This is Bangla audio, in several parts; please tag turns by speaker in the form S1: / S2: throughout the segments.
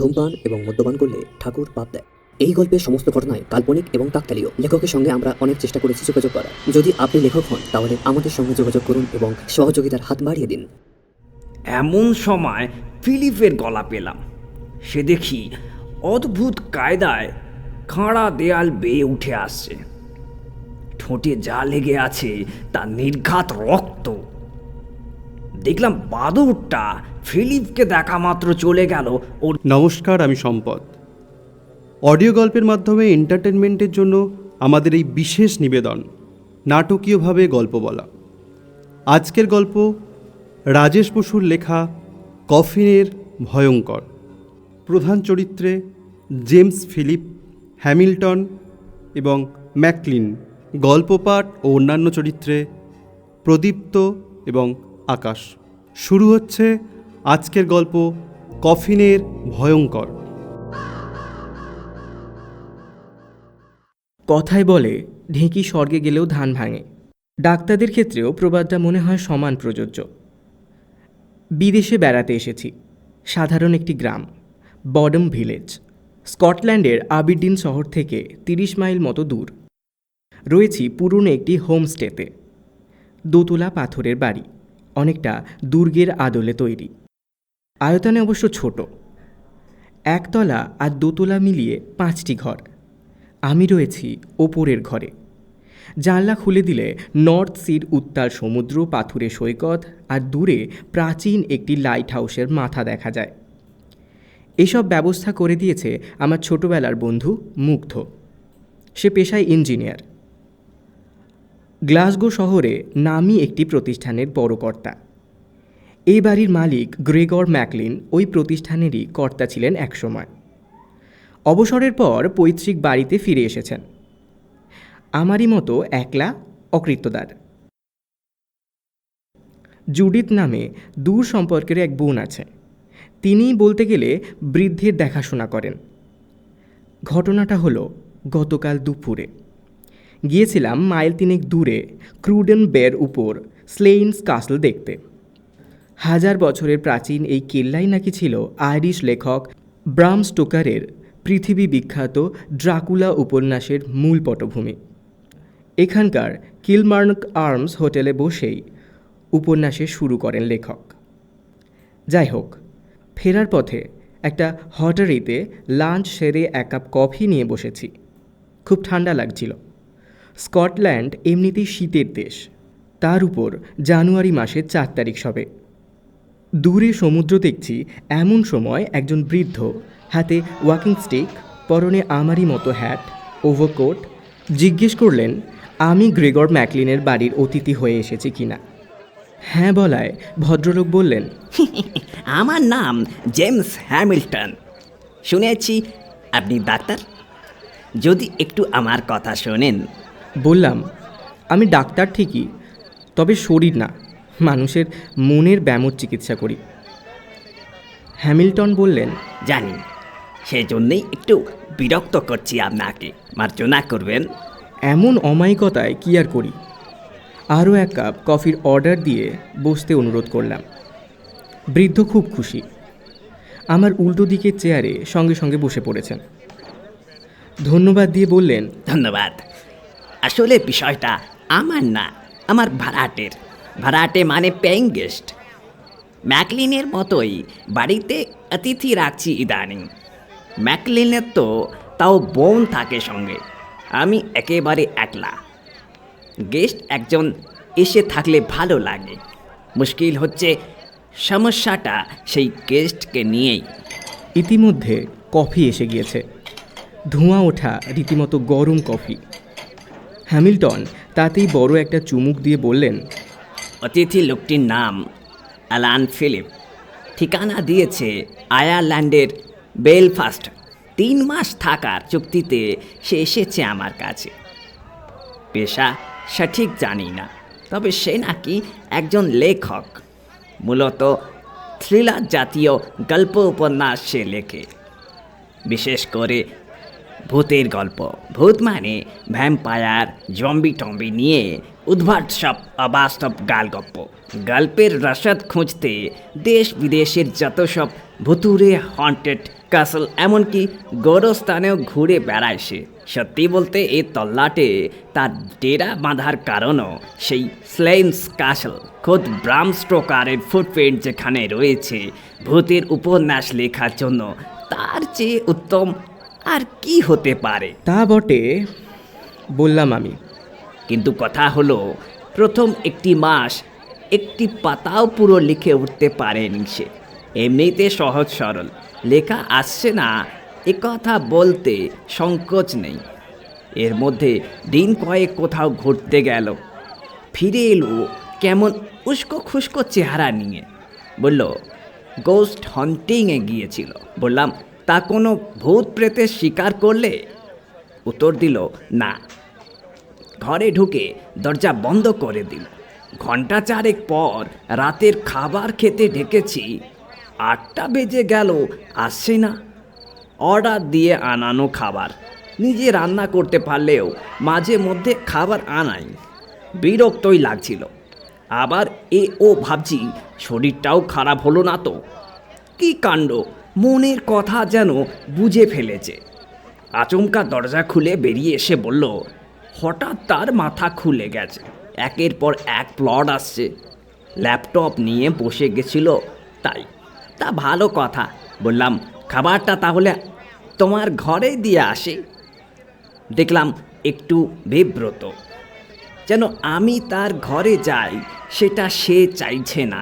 S1: ধূমপান এবং মদ্যপান করলে ঠাকুর পাপ দেয়। এই গল্পের সমস্ত ঘটনায় কাল্পনিক এবং কাকতালীয়। লেখকের সঙ্গে আমরা অনেক চেষ্টা করেছি যোগাযোগ করার। যদি আপনি লেখক হন তাহলে আমাদের সঙ্গে যোগাযোগ করুন এবং সহযোগিতার হাত বাড়িয়ে দিন।
S2: এমন সময় ফিলিপের গলা পেলাম। সে দেখি অদ্ভুত কায়দায় খাঁড়া দেয়াল বেয়ে উঠে আসছে। ঠোঁটে যা লেগে আছে তা নির্ঘাত রক্ত। দেখলাম বাদুড়টা ফিলিপকে দেখা মাত্র চলে গেল ওর।
S3: নমস্কার, আমি সম্পদ। অডিও গল্পের মাধ্যমে এন্টারটেনমেন্টের জন্য আমাদের এই বিশেষ নিবেদন, নাটকীয়ভাবে গল্প বলা। আজকের গল্প রাজেশ বসুর লেখা কফিনের ভয়ঙ্কর। প্রধান চরিত্রে জেমস ফিলিপ, হ্যামিল্টন এবং ম্যাকলিন। গল্পপাঠ ও অন্যান্য চরিত্রে প্রদীপ্ত এবং আকাশ। শুরু হচ্ছে আজকের গল্প কফিনের ভয়ঙ্কর।
S4: কথায় বলে ঢেঁকি স্বর্গে গেলেও ধান ভাঙে। ডাক্তারদের ক্ষেত্রেও প্রবাদটা মনে হয় সমান প্রযোজ্য। বিদেশে বেড়াতে এসেছি। সাধারণ একটি গ্রাম, বডম ভিলেজ, স্কটল্যান্ডের আবিরডিন শহর থেকে 30 মাইল মতো দূর। রয়েছি পুরনো একটি হোমস্টেতে। দোতলা পাথরের বাড়ি, অনেকটা দুর্গের আদলে তৈরি। আয়তনে অবশ্য ছোট। একতলা আর দোতলা মিলিয়ে 5টি ঘর। আমি রয়েছি ওপরের ঘরে। জানলা খুলে দিলে নর্থ সির উত্তাল সমুদ্র, পাথুরে সৈকত আর দূরে প্রাচীন একটি লাইট হাউসের মাথা দেখা যায়। এসব ব্যবস্থা করে দিয়েছে আমার ছোটবেলার বন্ধু মুগ্ধ। সে পেশায় ইঞ্জিনিয়ার। গ্লাসগো শহরে নামী একটি প্রতিষ্ঠানের বড় কর্তা। এই বাড়ির মালিক গ্রেগর ম্যাকলিন ওই প্রতিষ্ঠানেরই কর্তা ছিলেন একসময়। অবসরের পর পৈতৃক বাড়িতে ফিরে এসেছেন। আমারই মতো একলা অকৃত্যদার। জুডিথ নামে দূর সম্পর্কের এক বোন আছে। তিনিই বলতে গেলে বৃদ্ধের দেখাশোনা করেন। ঘটনাটা হলো গতকাল দুপুরে। গিয়েছিলাম মাইল 3 দূরে ক্রুডেন বের উপর স্লেইনস কাসল দেখতে। 1000 বছরের প্রাচীন এই কেল্লাই নাকি ছিল আইরিশ লেখক ব্রাম স্টোকারের পৃথিবী বিখ্যাত ড্রাকুলা উপন্যাসের মূল পটভূমি। এখানকার কিলমার্নক আর্মস হোটেলে বসেই উপন্যাসে শুরু করেন লেখক। যাই হোক, ফেরার পথে একটা হটারিতে লাঞ্চ সেরে 1 কাপ কফি নিয়ে বসেছি। খুব ঠান্ডা লাগছিল। স্কটল্যান্ড এমনিতেই শীতের দেশ, তার উপর জানুয়ারি মাসের 4 তারিখ সবে। দূরে সমুদ্র দেখছি, এমন সময় একজন বৃদ্ধ, হাতে ওয়াকিং স্টিক, পরনে আমারই মতো হ্যাট, ওভারকোট, জিজ্ঞেস করলেন আমি গ্রেগর ম্যাকলিনের বাড়ির অতিথি হয়ে এসেছি কিনা। হ্যাঁ বলায় ভদ্রলোক বললেন,
S2: আমার নাম জেমস হ্যামিল্টন। শুনেছি আপনি ডাক্তার। যদি একটু আমার কথা শোনেন।
S4: বললাম, আমি ডাক্তার ঠিকই, তবে শরীর না, মানুষের মনের ব্যামোর চিকিৎসা করি। হ্যামিল্টন বললেন,
S2: জানি, সেজন্যই একটু বিরক্ত করছি আপনাকে, মার্জনা করবেন।
S4: এমন অমায়িকতায় কি আর করি। আরও 1 কাপ কফির অর্ডার দিয়ে বসতে অনুরোধ করলাম। বৃদ্ধ খুব খুশি। আমার উল্টো দিকের চেয়ারে সঙ্গে সঙ্গে বসে পড়েছেন। ধন্যবাদ দিয়ে বললেন,
S2: ধন্যবাদ। আসলে বিষয়টা আমার না, আমার ভাড়াটের। ভাড়াটে মানে পেইং গেস্ট। ম্যাকলিনের মতোই বাড়িতে অতিথি রাখছি ইদানিং। ম্যাকলিনের তো তাও বোন থাকে সঙ্গে, আমি একেবারে একলা। গেস্ট একজন এসে থাকলে ভালো লাগে। মুশকিল হচ্ছে সমস্যাটা সেই গেস্টকে নিয়েই।
S4: ইতিমধ্যে কফি এসে গিয়েছে। ধোঁয়া ওঠা রীতিমতো গরম কফি। হ্যামিল্টন তাতেই বড় একটা চুমুক দিয়ে বললেন,
S2: অতিথি লোকটির নাম অ্যালান ফিলিপ। ঠিকানা দিয়েছে আয়ারল্যান্ডের বেলফাস্ট। 3 মাস থাকার চুক্তিতে সে এসেছে আমার কাছে। পেশা সঠিক জানি না, তবে সে নাকি একজন লেখক। মূলত থ্রিলার জাতীয় গল্প উপন্যাস সে লেখে, বিশেষ করে ভূতের গল্প। ভূত মানে ভ্যাম্পায়ার, জম্বি টম্বি নিয়ে উদ্ভট সব অবাস্তব গালগপ্প। গল্পের রসদ খুঁজতে দেশ বিদেশের যত সব ভুতুরে হন্টেড কাসল, এমনকি গোরস্থানেও ঘুরে বেড়ায় সে। সত্যি বলতে এই তল্লাটে তার ডেরা বাঁধার কারণও সেই স্লেন্স কাসল। খোদ ব্রাম স্টোকারের ফুটপ্রিন্ট যেখানে রয়েছে ভূতের উপন্যাস লেখার জন্য, তার চেয়ে উত্তম আর কি হতে পারে?
S4: তা বটে, বললাম আমি।
S2: কিন্তু কথা হলো, প্রথম একটি মাস একটি পাতাও পুরো লিখে উঠতে পারেনি সে। এমনিতে সহজ সরল, লেখা আসছে না এ কথা বলতে সংকোচ নেই। এর মধ্যে দিন কয়েক কোথাও ঘুরতে গেল, ফিরে এলো কেমন উস্কো খুস্কো চেহারা নিয়ে। বলল গোস্ট হান্টিংয়ে গিয়েছিল। বললাম তা কোনো ভূত প্রেতের শিকার করলে? উত্তর দিল না। ঘরে ঢুকে দরজা বন্ধ করে দিল। ঘন্টা চারেক পর রাতের খাবার খেতে ডেকেছি, 8টা বেজে গেল, আসছে না। অর্ডার দিয়ে আনানো খাবার, নিজে রান্না করতে পারলেও মাঝে মধ্যে খাবার আনাই। বিরক্তই লাগছিল। আবার ও ভাবছি শরীরটাও খারাপ হলো না তো? কি কাণ্ড, মনের কথা যেন বুঝে ফেলেছে। আচমকা দরজা খুলে বেরিয়ে এসে বলল হঠাৎ তার মাথা খুলে গেছে, একের পর এক প্লট আসছে। ল্যাপটপ নিয়ে বসে গেছিল তাই। তা ভালো কথা। বললাম খাবারটা তাহলে তোমার ঘরে দিয়ে আসি। দেখলাম একটু বিব্রত, যেন আমি তার ঘরে যাই সেটা সে চাইছে না।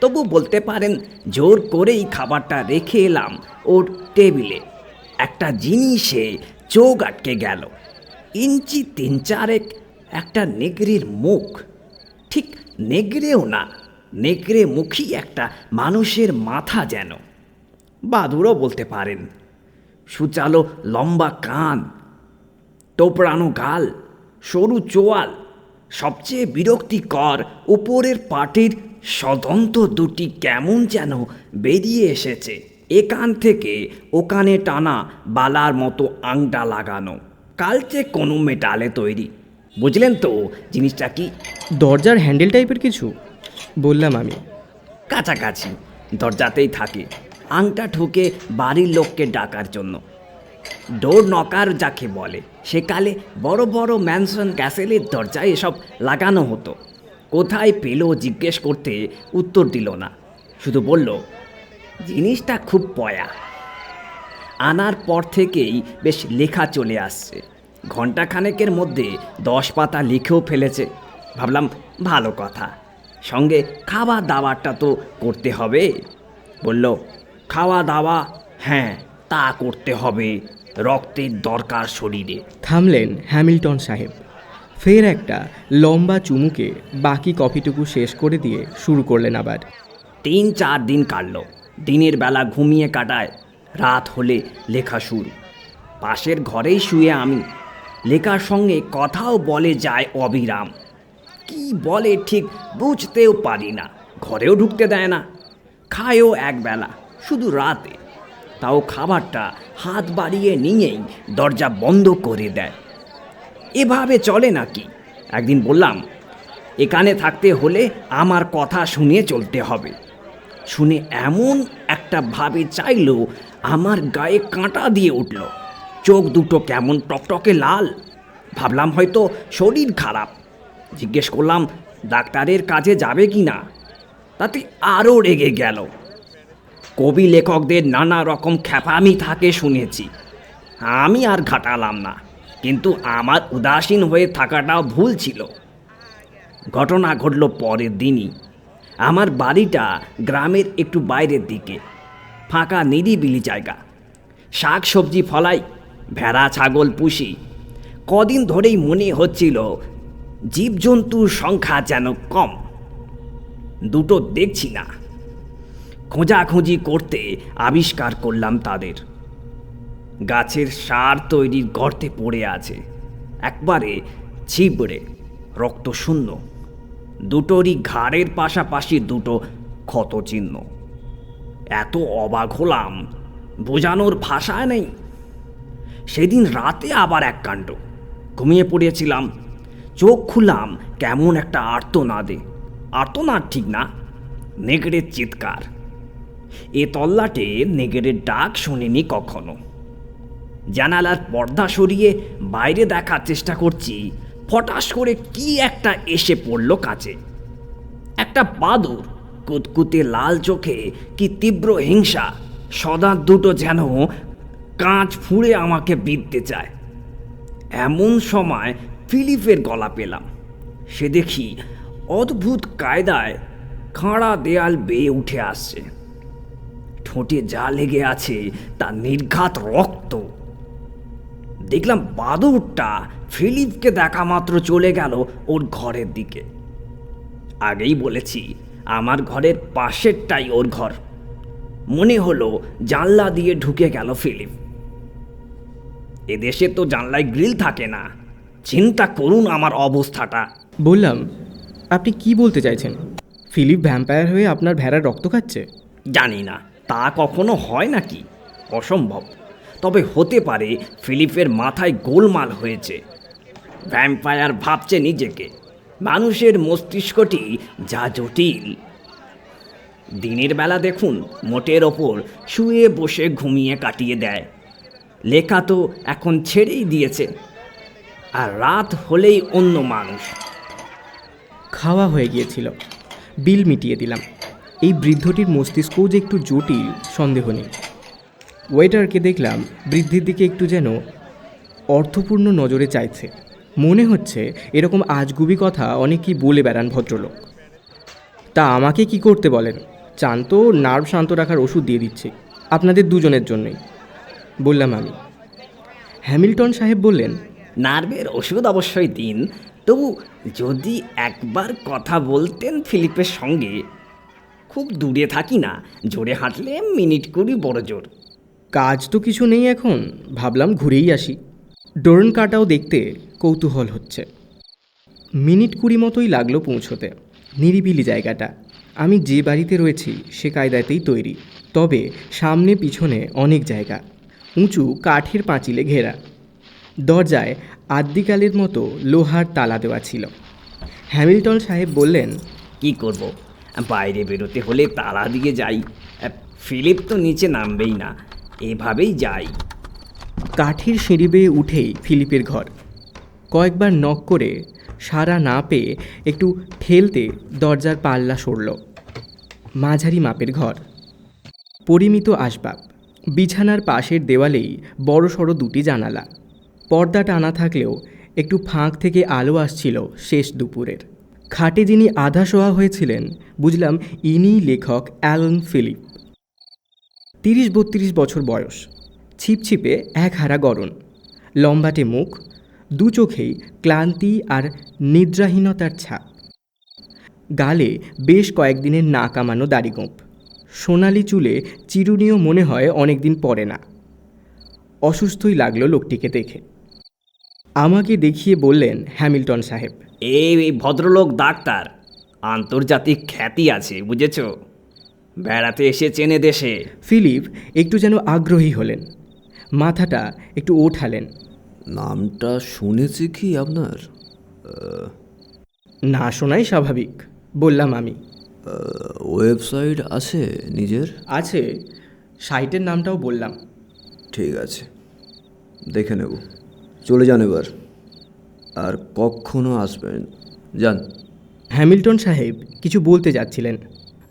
S2: তবু বলতে পারেন জোর করেই খাবারটা রেখে এলাম ওর টেবিলে। একটা জিনিসে চোখ আটকে গেল, ইঞ্চি 3-4 একটা নেগড়ের মুখ। ঠিক নেগড়েও না, নেগড়ে মুখী একটা মানুষের মাথা যেন, বাদুড়ও বলতে পারেন। সুচালো লম্বা কান, তোপড়ানো গাল, সরু চোয়াল। সবচেয়ে বিরক্তিকর, উপরের পাটির সদন্ত দুটি কেমন যেন বেরিয়ে এসেছে। এ কান থেকে ও কানে টানা বালার মতো আংটা লাগানো, কালচে কোনো মেটালে তৈরি। বুঝলেন তো জিনিসটা কি?
S4: দরজার হ্যান্ডেল টাইপের কিছু, বললাম আমি।
S2: কাছাকাছি, দরজাতেই থাকে। আংটা ঠুকে বাড়ির লোককে ডাকার জন্য। ডোর নকার যাকে বলে, সেকালে বড় বড় ম্যানসন ক্যাসেলের দরজায় এসব লাগানো হতো। কোথায় পেল জিজ্ঞেস করতে উত্তর দিল না, শুধু বলল জিনিসটা খুব পয়া। আনার পর থেকেই বেশ লেখা চলে আসছে। ঘণ্টাখানেকের মধ্যে 10 পাতা লিখেও ফেলেছে। ভাবলাম ভালো কথা, সঙ্গে খাওয়া দাওয়াটা তো করতে হবে। বলল খাওয়া দাওয়া, হ্যাঁ তা করতে হবে, রক্তের দরকার শরীরে।
S4: থামলেন হ্যামিল্টন সাহেব। ফের একটা লম্বা চুমুকে বাকি কফিটুকু শেষ করে দিয়ে শুরু করলেন আবার।
S2: 3-4 দিন কাটল। দিনের বেলা ঘুমিয়ে কাটায়, রাত হলে লেখা শুরু। পাশের ঘরেই শুয়ে আমি। লেখার সঙ্গে কথাও বলে যায় অবিরাম। কি বলে ঠিক বুঝতেও পারি না। ঘরেও ঢুকতে দেয় না। খায়ও একবেলা, শুধু রাতে। তাও খাবারটা হাত বাড়িয়ে নিয়েই দরজা বন্ধ করে দেয়। এভাবে চলে নাকি? একদিন বললাম এখানে থাকতে হলে আমার কথা শুনে চলতে হবে। শুনে এমন একটা ভাবে চাইল, আমার গায়ে কাঁটা দিয়ে উঠল। চোখ দুটো কেমন টকটকে লাল। ভাবলাম হয়তো শরীর খারাপ। জিজ্ঞেস করলাম ডাক্তারের কাছে যাবে কি না। তাতে আরও রেগে গেল। কবি লেখকদের নানা রকম খ্যাপামি থাকে শুনেছি, আমি আর ঘাটালাম না। কিন্তু আমার উদাসীন হয়ে থাকাটাও ভুল ছিল। ঘটনা ঘটল পরের দিনই। আমার বাড়িটা গ্রামের একটু বাইরের দিকে, ফাঁকা নিরিবিলি জায়গা। শাক সবজি ফলাই, ভেড়া ছাগল পুষি। কদিন ধরেই মনে হচ্ছিল জীবজন্তুর সংখ্যা যেন কম। দুটো দেখছি না। খোঁজাখুঁজি করতে আবিষ্কার করলাম তাদের। গাছের সার তৈরির গর্তে পড়ে আছে, একবারে ছিবড়ে, রক্তশূন্য। দুটোরই ঘাড়ের পাশাপাশি দুটো ক্ষতচিহ্ন। এত অবাক হলাম, বোঝানোর ভাষা নেই। সেদিন রাতে আবার এক কাণ্ড। ঘুমিয়ে পড়েছিলাম, চোখ খুললাম কেমন একটা আর্তনাদে। আর্তনাদ ঠিক না, নেগড়ের চিৎকার। এ তল্লাটে নেগেরের ডাক শোনেনি কখনো। জানালার পর্দা সরিয়ে বাইরে দেখার চেষ্টা করছি, ফটাস করে কি একটা এসে পড়ল কাছে। একটা বাদুড়, কুতকুতে লাল চোখে, কি তীব্র হিংসা, সদা দুটো যেন কাঁচ ফুঁড়ে আমাকে বিঁধতে চায়। এমন সময় ফিলিপের গলা পেলাম। সে দেখি অদ্ভুত কায়দায় খাঁড়া দেয়াল বেয়ে উঠে আসছে। ঠোঁটে যা লেগে আছে তা নির্ঘাত রক্ত। দেখলাম বাদুড়টা ফিলিপকে দেখা মাত্র চলে গেল ওর ঘরের দিকে। আগেই বলেছি আমার ঘরের পাশেরটাই ওর ঘর। মনে হলো জানলা দিয়ে ঢুকে গেল ফিলিপ। এদেশে তো জানলায় গ্রিল থাকে না। চিন্তা করুন আমার অবস্থাটা।
S4: বললাম, আপনি কি বলতে চাইছেন? ফিলিপ ভ্যাম্পায়ার হয়ে আপনার ভেড়ার রক্ত খাচ্ছে?
S2: জানি না তা কখনো হয় নাকি, অসম্ভব। তবে হতে পারে ফিলিপের মাথায় গোলমাল হয়েছে। ভ্যাম্পায়ার ভাবছে নিজেকে। মানুষের মস্তিষ্কটি যা জটিল। দিনের বেলা দেখুন মোটের ওপর শুয়ে বসে ঘুমিয়ে কাটিয়ে দেয়, লেখা তো এখন ছেড়েই দিয়েছে। আর রাত হলেই অন্য মানুষ।
S4: খাওয়া হয়ে গিয়েছিল, বিল মিটিয়ে দিলাম। এই বৃদ্ধটির মস্তিষ্কও যে একটু জটিল সন্দেহ নেই। ওয়েটারকে দেখলাম বৃদ্ধির দিকে একটু যেন অর্থপূর্ণ নজরে চাইছে। মনে হচ্ছে এরকম আজগুবি কথা অনেকেই বলে বেড়ান ভদ্রলোক। তা আমাকে কি করতে বলেন? চান তো নার্ভ শান্ত রাখার ওষুধ দিয়ে দিচ্ছি, আপনাদের দুজনের জন্যই, বললাম আমি। হ্যামিল্টন সাহেব বললেন,
S2: নার্ভের ওষুধ অবশ্যই দিন, তবু যদি একবার কথা বলতেন ফিলিপের সঙ্গে। খুব দূরে থাকি না, জোরে হাঁটলে মিনিট 20 বড় জোর।
S4: কাজ তো কিছু নেই এখন, ভাবলাম ঘুরেই আসি। ডোরন কাটাও দেখতে কৌতূহল হচ্ছে। মিনিট 20 মতোই লাগলো পৌঁছোতে। নিরিবিলি জায়গাটা। আমি যে বাড়িতে রয়েছি সে কায়দাতেই তৈরি, তবে সামনে পিছনে অনেক জায়গা। উঁচু কাঠের পাঁচিলে ঘেরা। দরজায় আদ্যিকালের মতো লোহার তালা দেওয়া ছিল। হ্যামিল্টন সাহেব বললেন,
S2: কি করব, বাইরে বেরোতে হলে তালা দিয়ে যাই। ফিলিপ তো নিচে নামবেই না, এভাবেই যাই।
S4: কাঠের সিঁড়ি বেয়ে উঠেই ফিলিপের ঘর। কয়েকবার নক করে সাড়া না পেয়ে একটু ঠেলতে দরজার পাল্লা সরল। মাঝারি মাপের ঘর, পরিমিত আসবাব। বিছানার পাশের দেওয়ালেই বড়সড় 2টি জানালা। পর্দা টানা থাকলেও একটু ফাঁক থেকে আলো আসছিল শেষ দুপুরের। খাটে যিনি আধা শোয়া হয়েছিলেন বুঝলাম ইনিই লেখক অ্যালান ফিলিপ। 30-32 বছর বয়স, ছিপছিপে একহারা গড়ন, লম্বাটে মুখ, দু চোখেই ক্লান্তি আর নিদ্রাহীনতার ছাপ। গালে বেশ কয়েকদিনের না কামানো দাড়িগোঁপ। সোনালি চুলে চিরুনিও মনে হয় অনেকদিন পরে না। অসুস্থই লাগলো লোকটিকে দেখে। আমাকে দেখিয়ে বললেন হ্যামিল্টন সাহেব,
S2: এই ভদ্রলোক ডাক্তার, আন্তর্জাতিক খ্যাতি আছে বুঝেছ, বেড়াতে এসে চেনে দেশে।
S4: ফিলিপ একটু যেন আগ্রহী হলেন, মাথাটা একটু ওঠালেন।
S5: নামটা শুনেছি কি আপনার?
S4: না শোনাই স্বাভাবিক, বললাম আমি।
S5: ওয়েবসাইট আছে নিজের?
S4: আছে, সাইটের নামটাও বললাম।
S5: ঠিক আছে, দেখে নেব। চলে যান এবার, আর কখনো আসবেন, যান।
S4: হ্যামিল্টন সাহেব কিছু বলতে যাচ্ছিলেন,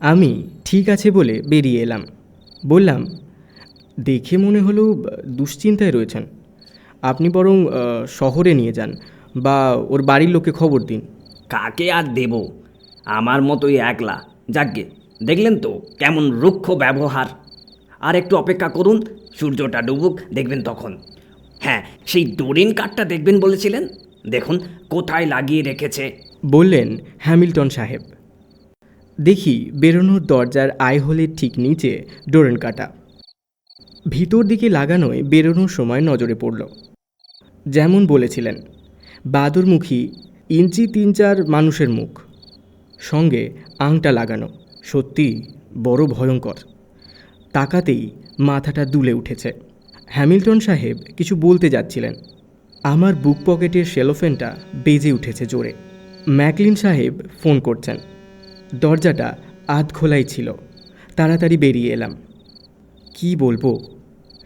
S4: আমি ঠিক আছে বলে বেরিয়ে এলাম। বললাম, দেখে মনে হলো দুশ্চিন্তায় রয়েছেন। আপনি বরং শহরে নিয়ে যান বা ওর বাড়ির লোককে খবর দিন।
S2: কাকে আর দেব, আমার মতোই একলা। যাকগে, দেখলেন তো কেমন রুক্ষ ব্যবহার। আর একটু অপেক্ষা করুন, সূর্যটা ডুবুক, দেখবেন তখন। হ্যাঁ, সেই ডোরিন কাঠটা দেখবেন বলেছিলেন, দেখুন কোথায় লাগিয়ে রেখেছে।
S4: বললেন হ্যামিল্টন সাহেব। দেখি বেরোনোর দরজার আইহোলের ঠিক নিচে ডোরেন কাটা। ভিতর দিকে লাগানোয় বেরোনোর সময় নজরে পড়ল। যেমন বলেছিলেন, বাদুরমুখী 3-4 ইঞ্চি মানুষের মুখ, সঙ্গে আংটা লাগানো। সত্যি বড় ভয়ঙ্কর। তাকাতেই মাথাটা দুলে উঠেছে। হ্যামিল্টন সাহেব কিছু বলতে যাচ্ছিলেন, আমার বুক পকেটের সেলোফেনটা বেজে উঠেছে জোরে। ম্যাকলিন সাহেব ফোন করছেন। দরজাটা আধ খোলাই ছিল, তাড়াতাড়ি বেরিয়ে এলাম। কি বলবো,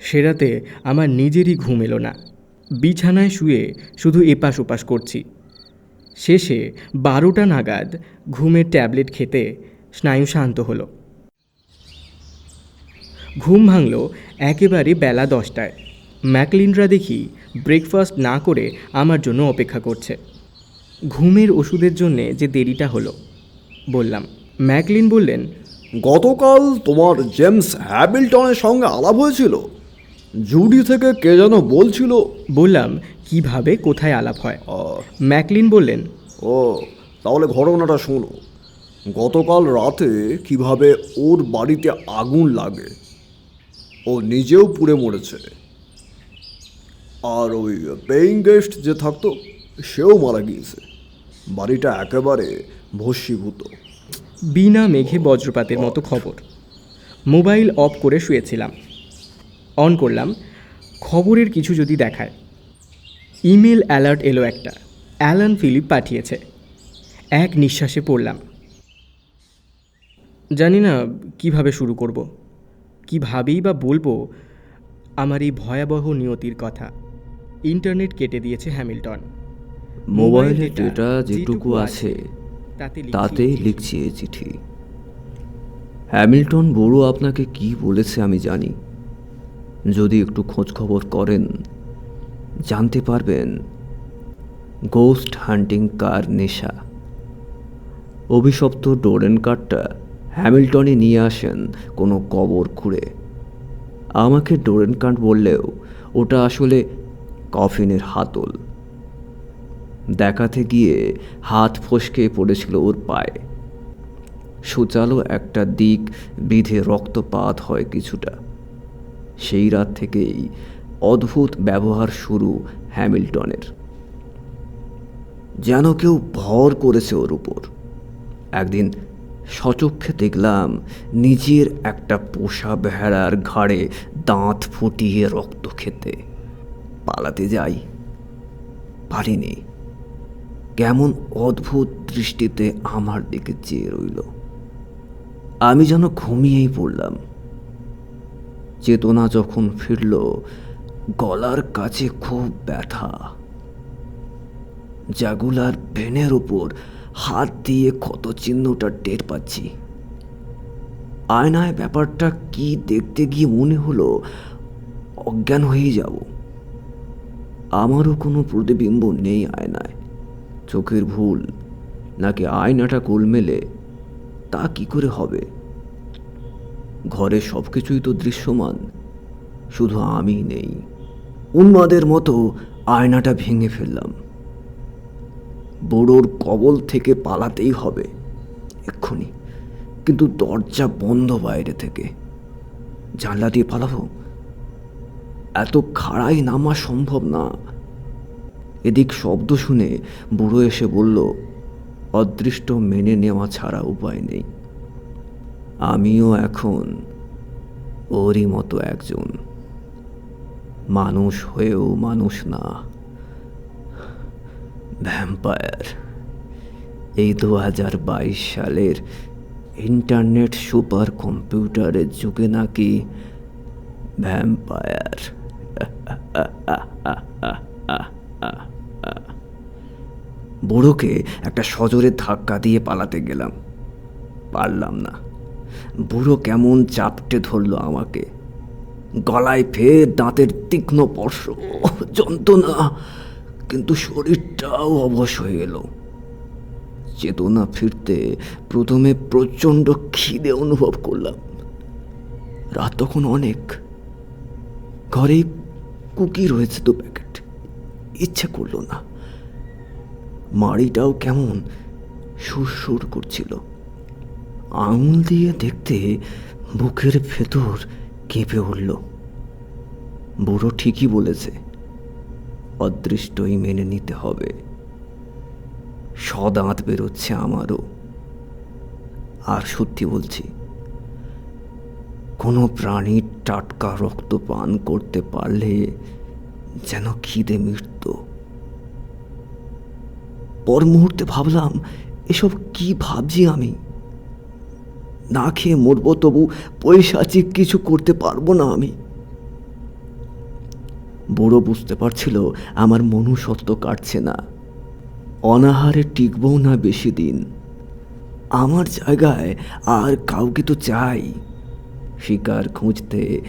S4: সে রাতে আমার নিজেরই ঘুম এলো না। বিছানায় শুয়ে শুধু এপাশ ওপাশ করছি। শেষে 12টা নাগাদ ঘুমের ট্যাবলেট খেতে স্নায়ু শান্ত হলো। ঘুম ভাঙল একেবারে বেলা 10টায়। ম্যাকলিনরা দেখি ব্রেকফাস্ট না করে আমার জন্য অপেক্ষা করছে। ঘুমের ওষুধের জন্যে যে দেরিটা হলো বললাম। ম্যাকলিন বললেন,
S5: গতকাল তোমার জেমস হ্যামিল্টনের সঙ্গে আলাপ হয়েছিল? জুডি থেকে কে যেন বলছিল।
S4: বললাম কিভাবে কোথায় আলাপ হয়। ম্যাকলিন বললেন,
S5: ও, তাহলে ঘটনাটা শোনো। গতকাল রাতে কিভাবে ওর বাড়িতে আগুন লাগে, ও নিজেও পুড়ে মরেছে, আর ওই পেইং গেস্ট যে থাকতো সেও মারা গিয়েছে। বাড়িটা একেবারে ভস্মীভূত।
S4: বিনা মেঘে বজ্রপাতের মতো খবর। মোবাইল অফ করে শুয়েছিলাম। অন করলাম, খবরের কিছু যদি দেখায়। ইমেল অ্যালার্ট এলো একটা। অ্যালান ফিলিপ পাঠিয়েছে। এক নিঃশ্বাসে পড়লাম। জানি না কিভাবে শুরু করব, কিভাবেই বা বলবো আমার এই ভয়াবহ নিয়তির কথা। ইন্টারনেট কেটে দিয়েছে হ্যামিল্টন।
S5: মোবাইলে ডেটা যেটুকু আছে তাতেই
S4: লিখছি।
S5: লিখছি এই চিঠি। হ্যামিল্টন বড় আপনাকে কি বলেছে আমি জানি। যদি একটু খোঁজ খবর করেন জানতে পারবেন গোস্ট হান্টিং কার নেশা। অভিশপ্ত ডোরেন কারটা হ্যামিল্টনে নিয়ে আসেন কোনো কবর খুঁড়ে। আমাকে ডোরেন কার্ড বললেও ওটা আসলে কফিনের হাতল। দেখাতে গিয়ে হাত ফসকে পড়েছিল ওর পায়ে। সুচালো একটা দিক বিধে রক্তপাত হয় কিছুটা। সেই রাত থেকেই অদ্ভুত ব্যবহার শুরু হ্যামিল্টনের। যেন কেউ ভর করেছে ওর উপর। একদিন সচক্ষে দেখলাম নিজের একটা পোষা ভেড়ার ঘাড়ে দাঁত ফুটিয়ে রক্ত খেতে। পালাতে যাই, পারিনি। কেমন অদ্ভুত দৃষ্টিতে আমার দিকে চেয়ে রইল। আমি যেন ঘুমিয়েই পড়লাম। চেতনা যখন ফিরল, গলার কাছে খুব ব্যথা। জাগুলার ভেনের উপর হাত দিয়ে ক্ষত চিহ্নটা টের পাচ্ছি। আয়নায় ব্যাপারটা কি দেখতে গিয়ে মনে হলো অজ্ঞান হয়ে যাব। আমারও কোনো প্রতিবিম্ব নেই আয়নায়। চোখের ভুল নাকি আয়নাটা গোলমেলে তা কি করে হবে? ঘরে সব কিছুই তো দৃশ্যমান, শুধু আমি নেই। উন্মাদের মতো আয়নাটা ভেঙে ফেললাম। বুড়োর কবল থেকে পালাতেই হবে এক্ষুনি, কিন্তু দরজা বন্ধ বাইরে থেকে। জানলা দিয়ে পালাবো? এত খাড়াই নামা সম্ভব না। এদিক শব্দ শুনে বুড়ো এসে বলল, অদৃষ্ট মেনে নেওয়া ছাড়া উপায় নেই। আমিও এখন ওরই মতো একজন, মানুষ হয়েও মানুষ না, ভ্যাম্পায়ার। এই 2022 সালের ইন্টারনেট সুপার কম্পিউটারের যুগে নাকি ভ্যাম্পায়ার। বুড়োকে একটা সজোরে ধাক্কা দিয়ে পালাতে গেলাম, পারলাম না। বুড়ো কেমন চাপটে ধরলো আমাকে। গলায় ফের দাঁতের তীক্ষ্ণ স্পর্শ, যন্ত্রণা, কিন্তু শরীরটাও অবশ হয়ে এলো। চেতনা ফিরতে প্রথমে প্রচণ্ড খিদে অনুভব করলাম। রাত তখন অনেক। ঘরে কুকি রয়েছে 2 প্যাকেট, ইচ্ছে করলো না। মাড়িটাও কেমন সুরসুর করছিল। আঙুল দিয়ে দেখতে বুকের ভেতর কেঁপে উঠল। বুড়ো ঠিকই বলেছে, অদৃষ্টই মেনে নিতে হবে। সদাঁত বেরোচ্ছে আমারও। আর সত্যি বলছি, কোনো প্রাণীর টাটকা রক্ত পান করতে পারলে যেন খিদে মিটত। পর মুহূর্তে ভাবলাম, এসব কি ভাবছি আমি? না খেয়ে মরবো, তবু পৈশাচিক কিছু করতে পারবো না আমি। বুড়ো বুঝতে পারছিল আমার মনুষ্যত্ব কাটছে না, অনাহারে টিকবও না বেশি দিন। আমার জায়গায় আর কাউকে তো চাই। শিকার খুঁজতে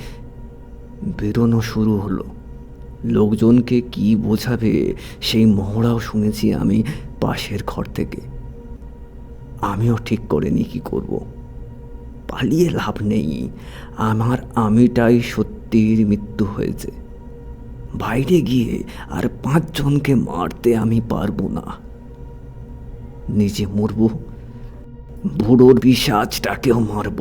S5: বেরোনো শুরু হলো। লোকজনকে কি বোঝাবে সেই মহড়াও শুনেছি আমি পাশের ঘর থেকে। আমিও ঠিক করিনি কি করব। পালিয়ে লাভ নেই, আমার আমিটাই সত্যির মৃত্যু হয়েছে। বাইরে গিয়ে আর 5 জনকে মারতে আমি পারবো না। নিজে মরব, বুড়োর পিশাচটাকেও মারব।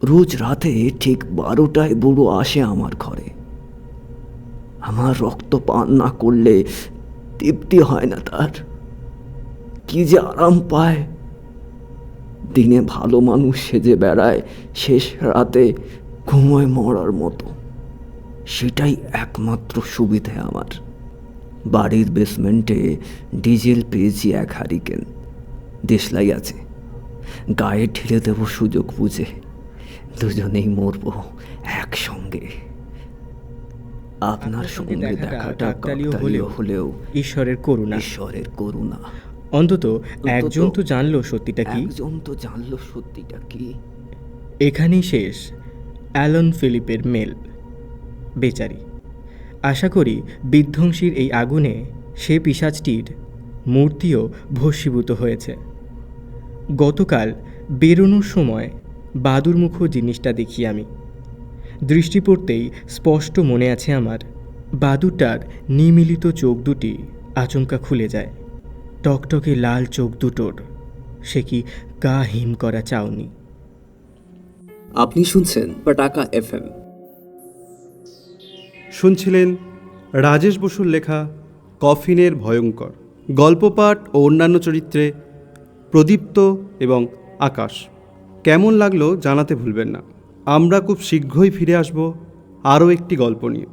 S5: রোজ রাতে ঠিক 12টায় বুড়ো আসে আমার ঘরে। আমার রক্ত পান না করলে তৃপ্তি হয় না তার। কি যে আরাম পায়। দিনে ভালো মানুষ সেজে বেড়ায়, শেষ রাতে ঘুমোয় মরার মতো। সেটাই একমাত্র সুবিধে আমার। বাড়ির বেসমেন্টে ডিজেল পেয়েছি 1 হারিকেন। দেশলাই আছে, গায়ে ঢেলে দেব সুযোগ বুঝে। দুজনেই মরবো একসঙ্গে। আপনার সঙ্গে দেখাটা কাকতালীয় হলেও
S4: ঈশ্বরের করুণা।
S5: ঈশ্বরের করুণা।
S4: অন্তত একজন তো জানলো সত্যিটা কি।
S5: একজন তো জানলো সত্যিটা কি।
S4: এখানেই শেষ অ্যালান ফিলিপের মেল। বেচারি। আশা করি বিধ্বংসীর এই আগুনে সে পিশাচটির মূর্তিও ভস্মীভূত হয়েছে। গতকাল বেরোনোর সময় বাদুরমুখ জিনিসটা দেখি আমি। দৃষ্টি পড়তেই স্পষ্ট মনে আছে আমার, বাদুরটার নিমিলিত চোখ দুটি আচমকা খুলে যায়। টকটকে লাল চোখ দুটোর সে কি গা হিম করা চাউনি।
S1: আপনি শুনছেন পটাকা FM।
S3: শুনছিলেন রাজেশ বসুর লেখা কফিনের ভয়ঙ্কর। গল্পপাঠ ও অন্যান্য চরিত্রে প্রদীপ্ত এবং আকাশ। কেমন লাগলো জানাতে ভুলবেন না। আমরা খুব শীঘ্রই ফিরে আসব আরও একটি গল্প নিয়ে।